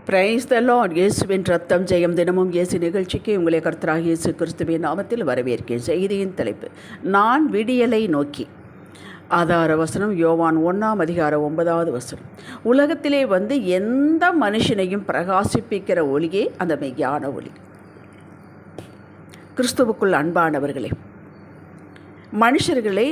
Praise the Lord. இயேசுவின் ரத்தம் ஜெயம். தினமும் இயேசு நிகழ்ச்சிக்கு உங்களை கர்த்தராகிய இயேசு கிறிஸ்துவின் நாமத்தில் வரவேற்கிறேன். செய்தியின் தலைப்பு, நான் விடியலை நோக்கி. ஆதார வசனம் யோவான் 1:9. உலகத்திலே எந்த மனுஷனையும் பிரகாசிப்பிக்கிற ஒளியே அந்த மெய்யான ஒளி. கிறிஸ்துவுக்குள் அன்பானவர்களே, மனுஷர்களை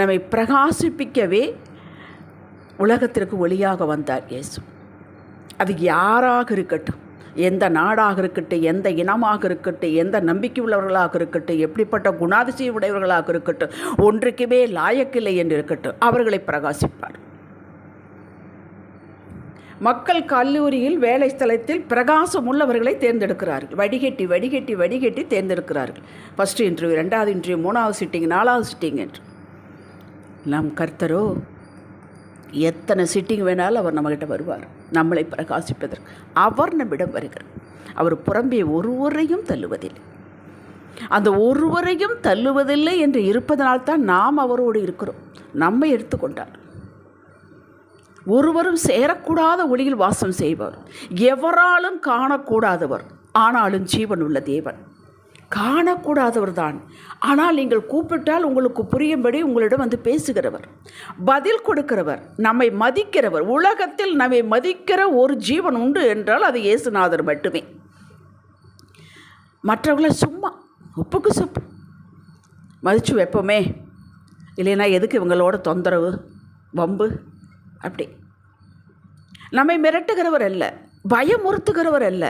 நம்மை பிரகாசிப்பிக்கவே உலகத்திற்கு ஒளியாக வந்தார் இயேசு. அது யாராக இருக்கட்டும், எந்த நாடாக இருக்கட்டும், எந்த இனமாக இருக்கட்டும், எந்த நம்பிக்கை உள்ளவர்களாக இருக்கட்டும், எப்படிப்பட்ட குணாதிசயம் உடையவர்களாக இருக்கட்டும், ஒன்றுக்குமே லாயக்கில்லை என்று இருக்கட்டும், அவர்களை பிரகாசிப்பார். மக்கள் கல்லூரியில் வேலை ஸ்தலத்தில் பிரகாசம் உள்ளவர்களை தேர்ந்தெடுக்கிறார்கள். வடிகட்டி வடிகட்டி வடிகட்டி தேர்ந்தெடுக்கிறார்கள். ஃபஸ்ட்டு இன்டர்வியூ, 2வது இன்டர்வியூ, 3வது சிட்டிங், 4வது சிட்டிங் என்று. நம் கர்த்தரோ எத்தனை சிட்டிங் வேணாலும் அவர் நம்மகிட்ட வருவார், நம்மளை பிரகாசிப்பதற்கு. அவர் நம்மிடம் வருகிறார். அவர் புறம்பே ஒருவரையும் தள்ளுவதில்லை. அந்த ஒருவரையும் தள்ளுவதில்லை என்று இருப்பதனால்தான் நாம் அவரோடு இருக்கிறோம். நம்மை எடுத்துக்கொண்டார். ஒருவரும் சேரக்கூடாத ஒளியில் வாசம் செய்வார். எவராலும் காணக்கூடாதவர், ஆனாலும் ஜீவன் உள்ள தேவன். காணக்கூடாதவர் தான், ஆனால் நீங்கள் கூப்பிட்டால் உங்களுக்கு புரியும்படி உங்களிடம் பேசுகிறவர், பதில் கொடுக்கிறவர், நம்மை மதிக்கிறவர். உலகத்தில் நம்மை மதிக்கிற ஒரு ஜீவன் உண்டு என்றால் அது இயேசுநாதர் மட்டுமே. மற்றவர்களை சும்மா உப்புக்கு சொப்பு மதித்து வைப்போமே, இல்லைன்னா எதுக்கு இவங்களோட தொந்தரவு வம்பு. அப்படி நம்மை மிரட்டுகிறவர் அல்ல, பயமுறுத்துகிறவர் அல்ல.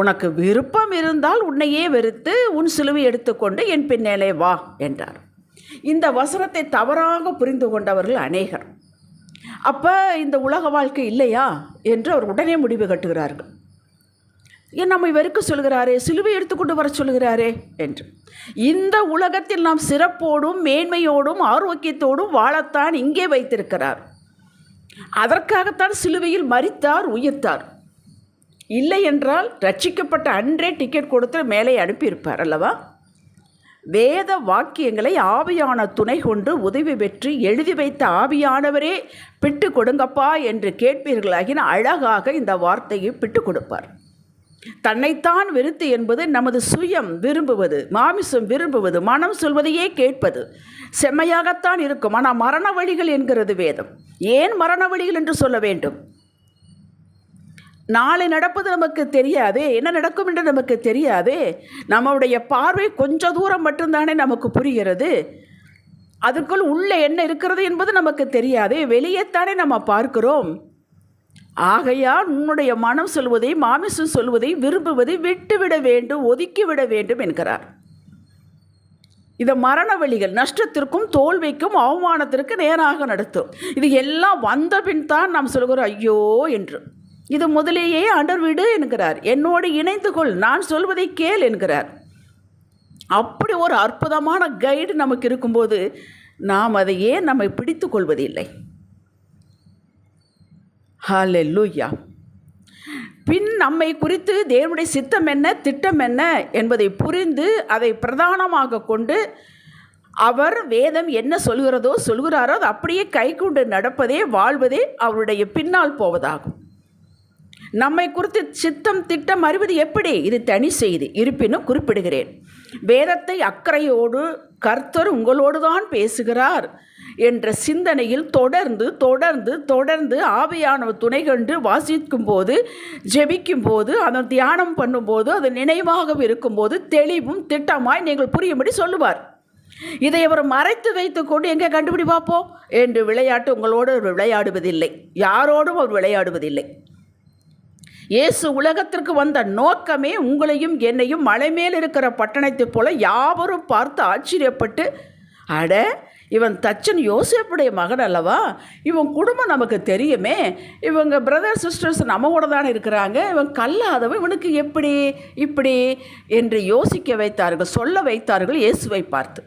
உனக்கு விருப்பம் இருந்தால் உன்னையே வெறுத்து உன் சிலுவை எடுத்துக்கொண்டு என் பின்னேலே வா என்றார். இந்த வசனத்தை தவறாக புரிந்து கொண்டவர்கள் அநேகர். அப்போ இந்த உலக வாழ்க்கை இல்லையா என்று அவர் உடனே முடிவு கட்டுகிறார்கள். ஏன் நம்மை வெறுக்க சொல்கிறாரே, சிலுவை எடுத்துக்கொண்டு வர சொல்கிறாரே என்று. இந்த உலகத்தில் நாம் சிறப்போடும் மேன்மையோடும் ஆரோக்கியத்தோடும் வாழத்தான் இங்கே வைத்திருக்கிறார். அதற்காகத்தான் சிலுவையில் மரித்தார், உயிர்த்தார். இல்லை என்றால் ரட்சிக்கப்பட்ட அன்றே டிக்கெட் கொடுத்து மேலே அனுப்பியிருப்பார் அல்லவா? வேத வாக்கியங்களை ஆவியான துணை கொண்டு உதவி பெற்று எழுதி வைத்த ஆவியானவரே பிட்டு கொடுங்கப்பா என்று கேட்பீர்களாகின அழகாக இந்த வார்த்தையை பிட்டு கொடுப்பார். தன்னைத்தான் வெறுத்து என்பது நமது சுயம் விரும்புவது, மாமிசம் விரும்புவது, மனம் சொல்வதையே கேட்பது செம்மையாகத்தான் இருக்கும். ஆனால் மரண வழிகள் என்கிறது வேதம். ஏன் மரண வழிகள் என்று சொல்ல வேண்டும்? நாளை நடப்பது நமக்கு தெரியாதே, என்ன நடக்கும் என்று நமக்கு தெரியாதே. நம்முடைய பார்வை கொஞ்சம் தூரம் மட்டும்தானே நமக்கு புரிகிறது. அதுக்குள் உள்ளே என்ன இருக்கிறது என்பது நமக்கு தெரியாதே, வெளியேத்தானே நம்ம பார்க்கிறோம். ஆகையால் உன்னுடைய மனம் சொல்வதை, மாமிசம் சொல்வதை விரும்புவதை விட்டுவிட வேண்டும், ஒதுக்கிவிட வேண்டும் என்கிறார். இந்த மரண வழிகள் நஷ்டத்திற்கும் தோல்விக்கும் அவமானத்திற்கு நேராக நடத்தும். இது எல்லாம் வந்த பின் தான் நாம் சொல்கிறோம் ஐயோ என்று. இது முதலேயே ஆண்டவர் விடு என்கிறார். என்னோடு இணைந்து கொள், நான் சொல்வதை கேள் என்கிறார். அப்படி ஒரு அற்புதமான கைடு நமக்கு இருக்கும்போது நாம் அதை ஏன் நம்மை பிடித்து கொள்வதில்லை? ஹல்லேலூயா. பின் நம்மை குறித்து தேவனுடைய சித்தம் என்ன, திட்டம் என்ன என்பதை புரிந்து அதை பிரதானமாக கொண்டு அவர் வேதம் என்ன சொல்கிறாரோ அது அப்படியே கை கொண்டு நடப்பதே, வாழ்வதே அவருடைய பின்னால் போவதாகும். நம்மை குறித்து சித்தம் திட்டம் அறிவது எப்படி? இது தனி செய்தி. இருப்பினும் குறிப்பிடுகிறேன். வேதத்தை அக்கறையோடு கர்த்தர் உங்களோடு தான் பேசுகிறார் என்ற சிந்தனையில் தொடர்ந்து தொடர்ந்து தொடர்ந்து ஆவியானவர் துணை கண்டு வாசிக்கும் போது, ஜெபிக்கும் போது, அதை தியானம் பண்ணும்போது, அது நினைவாக இருக்கும்போது தெளிவும் திட்டமாய் நீங்கள் புரியும்படி சொல்லுவார். இதை அவர் மறைத்து வைத்து கொண்டு எங்கே கண்டுபிடி பார்ப்போம் என்று விளையாட்டு உங்களோடு அவர் விளையாடுவதில்லை. யாரோடும் அவர் விளையாடுவதில்லை. இயேசு உலகத்திற்கு வந்த நோக்கமே உங்களையும் என்னையும் மலை மேல் இருக்கிற பட்டணத்தைப் போல யாவரும் பார்த்து ஆச்சரியப்பட்டு, அட இவன் தச்சன் யோசேப்புடைய மகன் அல்லவா, இவன் குடும்பம் நமக்கு தெரியுமே, இவங்க பிரதர் சிஸ்டர்ஸ் நம்ம கூட தானே இருக்கிறாங்க, இவன் கல்லாதவன், இவனுக்கு எப்படி இப்படி என்று யோசிக்க வைத்தார்கள், சொல்ல வைத்தார்கள் இயேசுவை பார்த்து.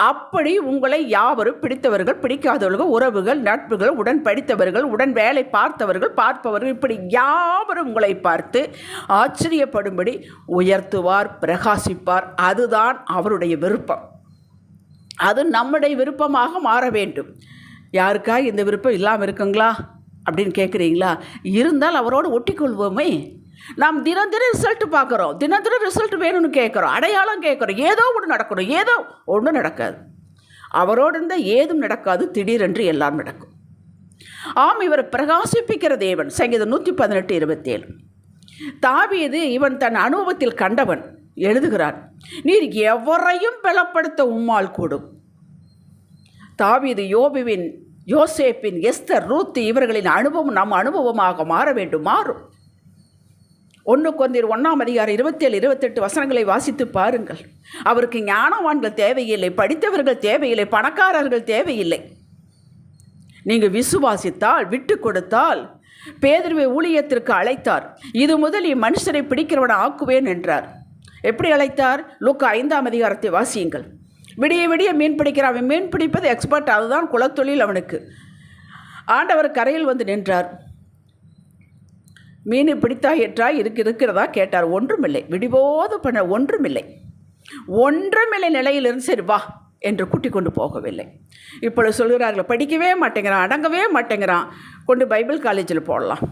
அப்படி உங்களை யாவரும் பிடித்தவர்கள், பிடிக்காதவர்கள், உறவுகள், நட்புகள், உடன் படித்தவர்கள், உடன் வேலை பார்த்தவர்கள், பார்ப்பவர்கள், இப்படி யாவரும் உங்களை பார்த்து ஆச்சரியப்படும்படி உயர்த்துவார், பிரகாசிப்பார். அதுதான் அவருடைய விருப்பம். அது நம்முடைய விருப்பமாக மாற வேண்டும். யாருக்கா இந்த விருப்பம் இல்லாமல் இருக்குங்களா? அப்படின்னு கேட்குறீங்களா? இருந்தால் அவரோடு ஒட்டிக்கொள்வோமே. நாம் தினம் தினம் ரிசல்ட் பார்க்குறோம், தினம் தினம் ரிசல்ட் வேணும்னு கேட்குறோம், அடையாளம் கேட்குறோம், ஏதோ ஒன்று நடக்கணும், ஏதோ ஒன்றும் நடக்காது. அவரோடு இருந்தால் ஏதும் நடக்காது, திடீரென்று எல்லாம் நடக்கும். ஆம், இவர் பிரகாசிப்பிக்கிற தேவன். சங்கீதம் 118:27. தாவீது இவன் தன் அனுபவத்தில் கண்டவன் எழுதுகிறான், நீர் எவரையும் பலப்படுத்த உம்மால் கூடும். தாவீது யோபுவின், யோசேப்பின், எஸ்தர், ரூத் இவர்களின் அனுபவம் நம் அனுபவமாக மாற வேண்டும், மாறும். 1 கொரிந்தியர் 1:27-28 வாசித்து பாருங்கள். அவருக்கு ஞானவான்கள் தேவையில்லை, படித்தவர்கள் தேவையில்லை, பணக்காரர்கள் தேவையில்லை. நீங்கள் விசுவாசித்தால், விட்டு கொடுத்தால், பேதுருவை ஊழியத்திற்கு அழைத்தார். இது முதல் மனுஷரை பிடிக்கிறவனை ஆக்குவேன் என்றார். எப்படி அழைத்தார்? லூக்கா 5 வாசியுங்கள். விடிய விடிய மீன் பிடிக்கிறான். அவன் மீன் பிடிப்பது எக்ஸ்பர்ட், அதுதான் குலத்தொழில் அவனுக்கு. ஆண்டவர் கரையில் வந்து நின்றார். மீன் பிடித்தா ஏற்றாய் இருக்கிறதா கேட்டார். ஒன்றுமில்லை, விடிபோது பண்ண ஒன்றுமில்லை நிலையிலிருந்து சரி வா என்று கூட்டி கொண்டு போகவில்லை. இப்பொழுது சொல்கிறார்கள், படிக்கவே மாட்டேங்கிறான், அடங்கவே மாட்டேங்கிறான், கொண்டு பைபிள் காலேஜில் போடலாம்.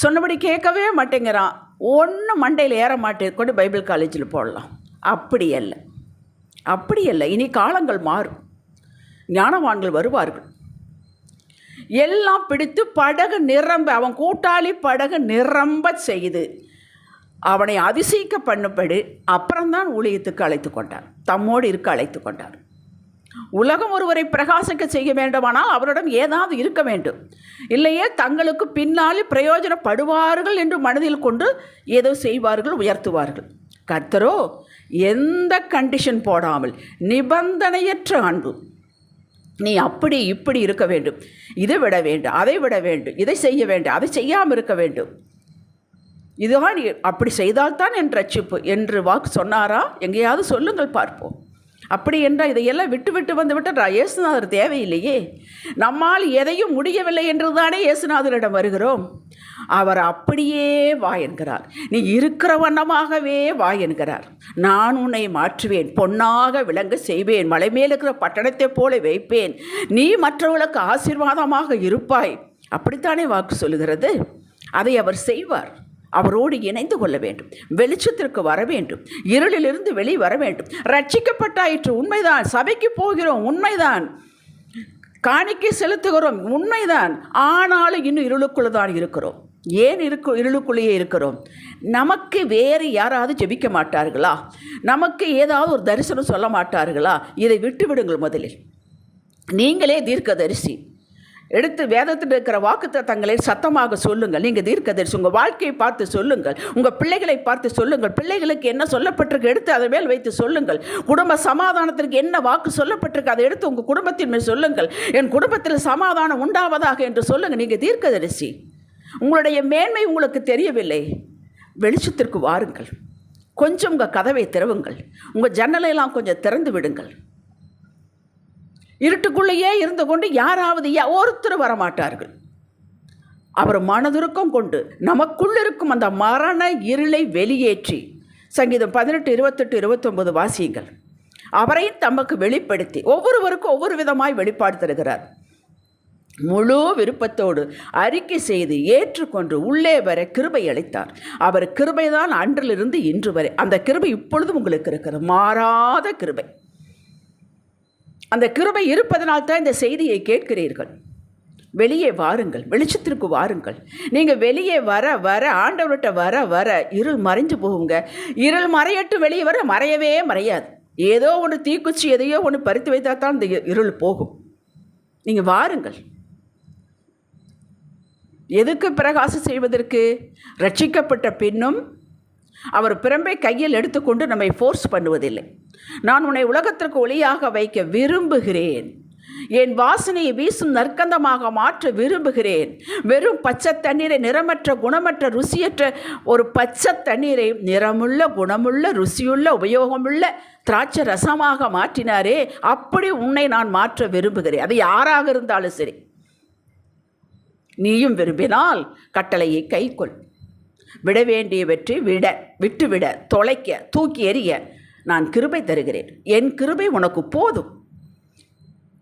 சொன்னபடி கேட்கவே மாட்டேங்கிறான், ஒன்றும் மண்டையில் ஏற மாட்டேன், கொண்டு பைபிள் காலேஜில் போடலாம். அப்படி அல்ல. இனி காலங்கள் மாறும், ஞானவான்கள் வருவார்கள். எல்லாம் பிடித்து படகு நிரம்ப, அவன் கூட்டாளி படகு நிரம்ப செய்து அவனை அதிசயிக்க பண்ணும்படி அப்புறம்தான் ஊழியத்துக்கு அழைத்து கொண்டார், தம்மோடு இருக்க அழைத்து கொண்டார். உலகம் ஒருவரை பிரகாசிக்க செய்ய வேண்டுமானால் அவரிடம் ஏதாவது இருக்க வேண்டும், இல்லையே தங்களுக்கு பின்னாலே பிரயோஜனப்படுவார்கள் என்று மனதில் கொண்டு ஏதோ செய்வார்கள், உயர்த்துவார்கள். கர்த்தரோ எந்த கண்டிஷன் போடாமல் நிபந்தனையற்ற அன்பு. நீ அப்படி இப்படி இருக்க வேண்டும், இதை விட வேண்டும், அதை விட வேண்டும், இதை செய்ய வேண்டும், அதை செய்யாமல் இருக்க வேண்டும், இதுதான் அப்படி செய்தால்தான் என் ரட்சிப்பு என்று வாக்கு சொன்னாரா? எங்கேயாவது சொல்லுங்கள் பார்ப்போம். அப்படி என்றால் இதையெல்லாம் விட்டு வந்துவிட்டால் இயேசுநாதர் தேவையில்லையே. நம்மால் எதையும் முடியவில்லை என்று தானே இயேசுநாதரிடம் வருகிறோம். அவர் அப்படியே வா என்கிறார். நீ இருக்கிற வண்ணமாகவே வா என்கிறார். நான் உன்னை மாற்றுவேன், பொன்னாக விளங்க செய்வேன், மலை மேல் இருக்கிற பட்டணத்தை போல வைப்பேன், நீ மற்றவர்களுக்கு ஆசீர்வாதமாக இருப்பாய். அப்படித்தானே வாக்கு சொல்லுகிறது. அதை அவர் செய்வார். அவரோடு இணைந்து கொள்ள வேண்டும், வெளிச்சத்திற்கு வர வேண்டும், இருளிலிருந்து வெளியே வர வேண்டும். ரட்சிக்கப்பட்டாயிற்று, உண்மைதான். சபைக்கு போகிறோம், உண்மைதான். காணிக்கை செலுத்துகிறோம், உண்மைதான். ஆனாலும் இன்னும் இருளுக்குள்ளே தான் இருக்கிறோம். ஏன் இருளுக்குள்ளேயே இருக்கிறோம்? நமக்கு வேறு யாராவது ஜெபிக்க மாட்டார்களா? நமக்கு ஏதாவது ஒரு தரிசனம் சொல்ல மாட்டார்களா? இதை விட்டு விடுங்கள். முதலில் நீங்களே தீர்க்கதரிசி. எடுத்து வேதத்தில் இருக்கிற வாக்குத்தத்தங்களை சத்தமாக சொல்லுங்கள். நீங்கள் தீர்க்கதரிசி, உங்கள் வாழ்க்கையை பார்த்து சொல்லுங்கள், உங்கள் பிள்ளைகளை பார்த்து சொல்லுங்கள். பிள்ளைகளுக்கு என்ன சொல்லப்பட்டிருக்கு எடுத்து அதை மேல் வைத்து சொல்லுங்கள். குடும்ப சமாதானத்திற்கு என்ன வாக்கு சொல்லப்பட்டிருக்கு அதை எடுத்து உங்கள் குடும்பத்தின் மேல் சொல்லுங்கள். என் குடும்பத்தில் சமாதானம் உண்டாவதாக என்று சொல்லுங்கள். நீங்கள் தீர்க்கதரிசி. உங்களுடைய மேன்மை உங்களுக்கு தெரியவில்லை, வெளிச்சத்திற்கு வாருங்கள். கொஞ்சம் உங்கள் கதவை திறவுங்கள், உங்கள் ஜன்னலையெல்லாம் கொஞ்சம் திறந்து விடுங்கள். இருட்டுக்குள்ளேயே இருந்து கொண்டு யாராவது ஒருத்தர் வரமாட்டார்கள். அவர் மனதுருக்கம் கொண்டு நமக்குள் இருக்கும் அந்த மரண இருளை வெளியேற்றி, சங்கீதம் 18:28-29 வாசியுங்கள். அவரையும் தமக்கு வெளிப்படுத்தி ஒவ்வொருவருக்கும் ஒவ்வொரு விதமாய் வெளிப்பாடு தருகிறார். முழு விருப்பத்தோடு அறிக்கை செய்து ஏற்றுக்கொண்டு உள்ளே வர கிருபை அளித்தார். அவர் கிருபைதான் அன்றிலிருந்து இன்று வரை. அந்த கிருபை இப்பொழுதும் உங்களுக்கு இருக்கிறது, மாறாத கிருபை. அந்த கிருபை இருப்பதனால் தான் இந்த செய்தியை கேட்கிறீர்கள். வெளியே வாருங்கள், வெளிச்சத்திற்கு வாருங்கள். நீங்கள் வெளியே வர வர, ஆண்டவர்கிட்ட வர வர இருள் மறைஞ்சு போகுங்க. இருள் மறையட்டு வெளியே வர மறையவே மறையாது. ஏதோ ஒன்று தீக்குச்சி எதையோ ஒன்று பறித்து வைத்தால் தான் இந்த இருள் போகும். நீங்கள் வாருங்கள். எதுக்கு பிரகாசம் செய்வதற்கு? ரட்சிக்கப்பட்ட பின்னும் அவர் பிரம்பை கையில் எடுத்துக்கொண்டு நம்மை ஃபோர்ஸ் பண்ணுவதில்லை. நான் உன்னை உலகத்திற்கு ஒளியாக வைக்க விரும்புகிறேன், என் வாசனையை வீசும் நற்கந்தமாக மாற்ற விரும்புகிறேன். வெறும் பச்சை தண்ணீரை, நிறமற்ற குணமற்ற ருசியற்ற ஒரு பச்சை தண்ணீரை நிறமுள்ள குணமுள்ள ருசியுள்ள உபயோகமுள்ள திராட்சை ரசமாக மாற்றினாரே, அப்படி உன்னை நான் மாற்ற விரும்புகிறேன். அது யாராக இருந்தாலும் சரி. நீயும் விரும்பினால் கட்டளையை கைக்கொள். விட வேண்டியவற்றை விட்டுவிட, தொலைக்க, தூக்கி எறிய நான் கிருபை தருகிறேன். என் கிருபை உனக்கு போதும்.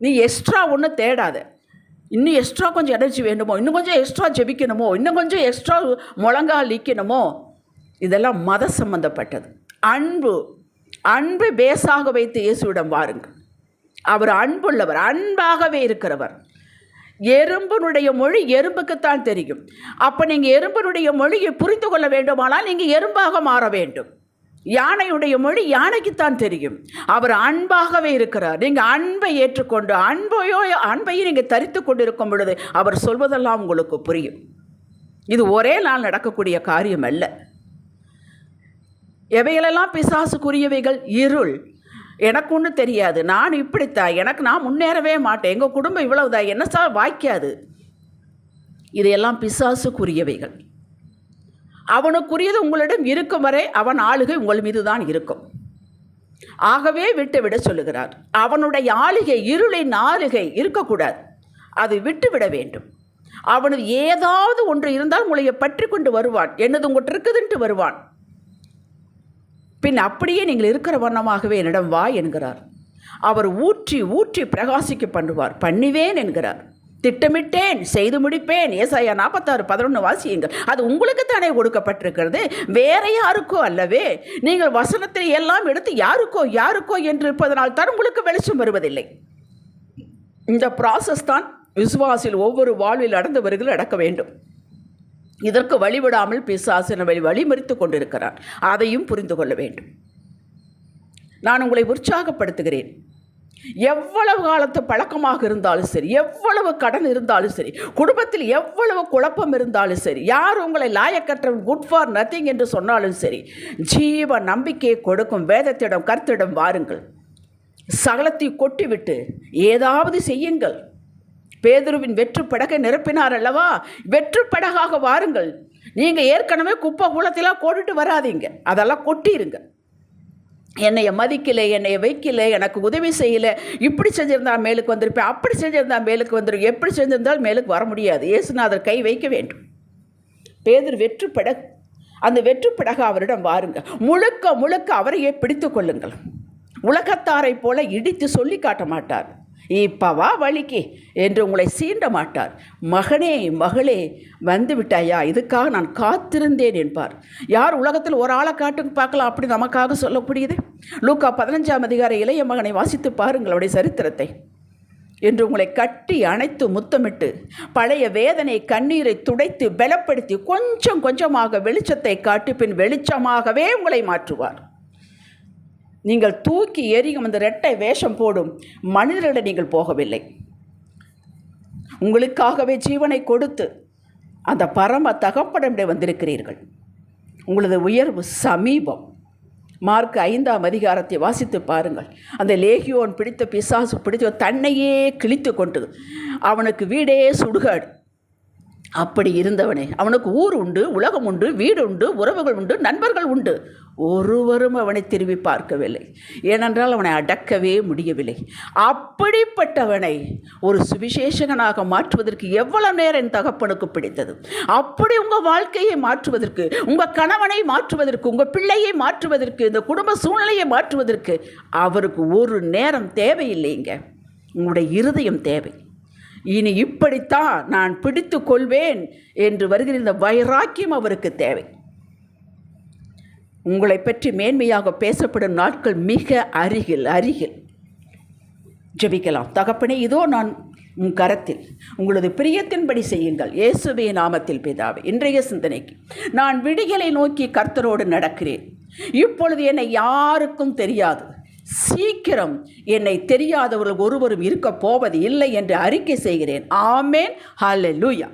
நீ எக்ஸ்ட்ரா ஒன்றும் தேடாத. இன்னும் எக்ஸ்ட்ரா கொஞ்சம் எனர்ஜி வேண்டுமோ, இன்னும் கொஞ்சம் எக்ஸ்ட்ரா ஜெபிக்கணுமோ, இன்னும் கொஞ்சம் எக்ஸ்ட்ரா முழங்கால் நிற்கணுமோ, இதெல்லாம் மத சம்பந்தப்பட்டது. அன்பு பேசாக வைத்து இயேசுவிடம் வாருங்கள். அவர் அன்புள்ளவர், அன்பாகவே இருக்கிறவர். எறும்பினுடைய மொழி எறும்புக்குத்தான் தெரியும். அப்போ நீங்கள் எறும்பினுடைய மொழியை புரிந்து கொள்ள வேண்டுமானால் நீங்கள் எறும்பாக மாற வேண்டும். யானையுடைய மொழி யானைக்குத்தான் தெரியும். அவர் அன்பாகவே இருக்கிறார். நீங்கள் அன்பை ஏற்றுக்கொண்டு அன்பையும் நீங்கள் தரித்து கொண்டிருக்கும் பொழுது அவர் சொல்வதெல்லாம் உங்களுக்கு புரியும். இது ஒரே நாள் நடக்கக்கூடிய காரியம் அல்ல. எவைகளெல்லாம் பிசாசுக்குரியவைகள்? இருள். எனக்கு ஒன்றும் தெரியாது, நான் இப்படித்தான், நான் முன்னேறவே மாட்டேன், எங்கள் குடும்பம் இவ்வளவுதான், என்ன சார் வாய்க்காது. இதையெல்லாம் பிசாசுக்குரியவைகள். அவனுக்குரியது உங்களிடம் இருக்கும் வரை அவன் ஆளுகை உங்கள் மீது தான் இருக்கும். ஆகவே விட்டுவிட சொல்லுகிறார். அவனுடைய ஆளுகை, இருளின் ஆளுகை இருக்கக்கூடாது, அது விட்டுவிட வேண்டும். அவனுக்கு ஏதாவது ஒன்று இருந்தால் உங்களை பற்றி கொண்டு வருவான், என்னது உங்கள்கிட்ட இருக்குதுன்ட்டு வருவான். பின் அப்படியே நீங்கள் இருக்கிற வண்ணமாகவே என்னிடம் வா என்கிறார். அவர் ஊற்றி ஊற்றி பிரகாசிக்க பண்ணுவார். பண்ணுவேன் என்கிறார். திட்டமிட்டேன், செய்து முடிப்பேன். ஏசாயா 46:11 வாசியுங்கள். அது உங்களுக்கு தானே கொடுக்கப்பட்டிருக்கிறது, வேற யாருக்கோ அல்லவே. நீங்கள் வசனத்தை எல்லாம் எடுத்து யாருக்கோ என்று இருப்பதனால் தான் உங்களுக்கு வெளிச்சம் வருவதில்லை. இந்த ப்ராசஸ் தான் விசுவாசில் ஒவ்வொரு வாழ்வில் நடந்து வருகிறது நடக்க வேண்டும். இதற்கு வழிவிடாமல் பிசாசு நம்மை வழிமறித்து கொண்டிருக்கிறார். அதையும் புரிந்து கொள்ள வேண்டும். நான் உங்களை உற்சாகப்படுத்துகிறேன். எவ்வளவு காலத்து பழக்கமாக இருந்தாலும் சரி, எவ்வளவு கடன் இருந்தாலும் சரி, குடும்பத்தில் எவ்வளவு குழப்பம் இருந்தாலும் சரி, யார் உங்களை லாயக்கற்றவன், குட் ஃபார் நத்திங் என்று சொன்னாலும் சரி, ஜீவ நம்பிக்கையை கொடுக்கும் வேதத்திடம் கர்த்தரிடம் வாருங்கள். சகலத்தை கொட்டிவிட்டு ஏதாவது செய்யுங்கள். பேதுருவின் வெற்று படகை நிரப்பினார் அல்லவா? வெற்று படகாக வாருங்கள். நீங்கள் ஏற்கனவே குப்பை கூலத்திலாம் போட்டுட்டு வராதிங்க, அதெல்லாம் கொட்டிருங்க. என்னைய மதிக்கலை, என்னைய வைக்கலை, எனக்கு உதவி செய்யலை, இப்படி செஞ்சிருந்தால் மேலுக்கு வந்திருப்பேன், அப்படி செஞ்சிருந்தால் மேலுக்கு வந்துடும், எப்படி செஞ்சிருந்தால் மேலுக்கு வர முடியாது. இயேசுநாதர் கை வைக்க வேண்டும். பேதுரு வெற்று படகு, அந்த வெற்று படகு அவரிடம் வாருங்க. முழுக்க முழுக்க அவரையே பிடித்து கொள்ளுங்கள். உலகத்தாரை போல இடித்து சொல்லி காட்ட மாட்டார். இப்பவா வழிக்கு என்று உங்களை சீண்ட மாட்டார். மகனே மகளே வந்து விட்டாயா, இதுக்காக நான் காத்திருந்தேன் என்பார். யார் உலகத்தில் ஒரு ஆளை காட்டுக்கு பார்க்கலாம் அப்படி நமக்காக சொல்லக்கூடியது? லூக்கா 15 இளைய மகனை வாசித்து பாருங்கள், அவருடைய சரித்திரத்தை. என்று உங்களை கட்டி அணைத்து முத்தமிட்டு பழைய வேதனை கண்ணீரை துடைத்து பலப்படுத்தி கொஞ்சம் கொஞ்சமாக வெளிச்சத்தை காட்டி பின் வெளிச்சமாகவே உங்களை மாற்றுவார். நீங்கள் தூக்கி எறியும் அந்த இரட்டை வேஷம் போடும் மனிதர்களிடம் நீங்கள் போகவில்லை. உங்களுக்காகவே ஜீவனை கொடுத்து அந்த பரம தகப்பனிடம் வந்திருக்கிறீர்கள். உங்களது உயர்வு சமீபம். மார்க் 5 வாசித்து பாருங்கள். அந்த லேகியோன் பிடித்த பிசாசு பிடித்த தன்னையே கிழித்து கொண்டு அவனுக்கு வீடே சுடுகாடு. அப்படி இருந்தவனே, அவனுக்கு ஊர் உண்டு, உலகம் உண்டு, வீடு உண்டு, உறவுகள் உண்டு, நண்பர்கள் உண்டு. ஒருவரும் அவனை திரும்பி பார்க்கவில்லை. ஏனென்றால் அவனை அடக்கவே முடியவில்லை. அப்படிப்பட்டவனை ஒரு சுவிசேஷகனாக மாற்றுவதற்கு எவ்வளவு நேரம் என் தகப்பனுக்கு பிடித்தது. அப்படி உங்கள் வாழ்க்கையை மாற்றுவதற்கு, உங்கள் கணவனை மாற்றுவதற்கு, உங்கள் பிள்ளையை மாற்றுவதற்கு, இந்த குடும்ப சூழ்நிலையை மாற்றுவதற்கு அவருக்கு ஒரு நேரம் தேவையில்லைங்க. உங்களுடைய இருதயம் தேவை. இனி இப்படித்தான் நான் பிடித்து கொள்வேன் என்று வருகிற இந்த வைராக்கியம் அவருக்கு தேவை. உங்களை பற்றி மேன்மையாக பேசப்படும் நாட்கள் மிக அருகில். ஜெபிக்கலாம். தகப்பனே, இதோ நான் உன் கரத்தில், உங்களது பிரியத்தின்படி செய்யுங்கள். இயேசுவே நாமத்தில் பிதாவே. இன்றைய சிந்தனைக்கு, நான் விடியலை நோக்கி கர்த்தரோடு நடக்கிறேன். இப்பொழுது என்னை யாருக்கும் தெரியாது. சீக்கிரம் என்னை தெரியாதவர்கள் ஒருவரும் இருக்க போவது இல்லை என்று அறிக்கை செய்கிறேன். ஆமேன். ஹல்லேலூயா.